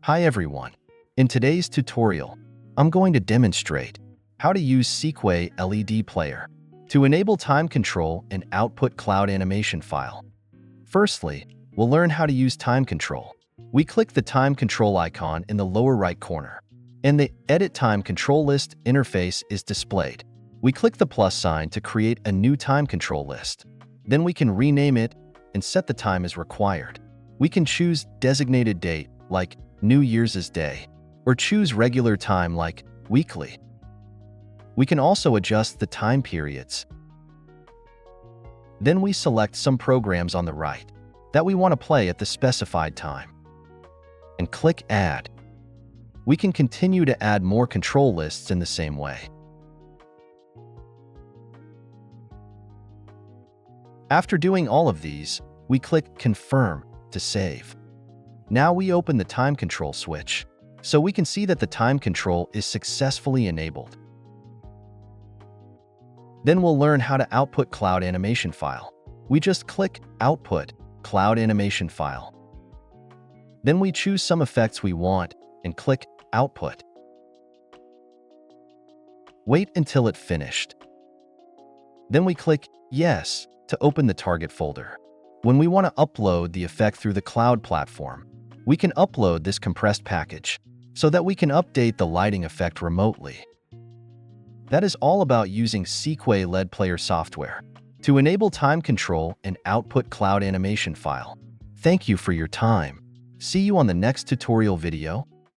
Hi everyone. In today's tutorial, I'm going to demonstrate how to use Seekway LED Player to enable time control and output cloud animation file. Firstly, we'll learn how to use time control. We click the time control icon in the lower right corner, and the Edit Time Control List interface is displayed. We click the plus sign to create a new time control list. Then we can rename it and set the time as required. We can choose designated date like New Year's Day, or choose regular time like weekly. We can also adjust the time periods. Then we select some programs on the right that we want to play at the specified time, and click Add. We can continue to add more control lists in the same way. After doing all of these, we click Confirm to save. Now we open the time control switch, so we can see that the time control is successfully enabled. Then we'll learn how to output cloud animation file. We just click Output Cloud Animation File. Then we choose some effects we want and click Output. Wait until it finished. Then we click Yes to open the target folder. When we want to upload the effect through the cloud platform, we can upload this compressed package so that we can update the lighting effect remotely. That is all about using Seekway LED Player software to enable time control and output cloud animation file. Thank you for your time. See you on the next tutorial video.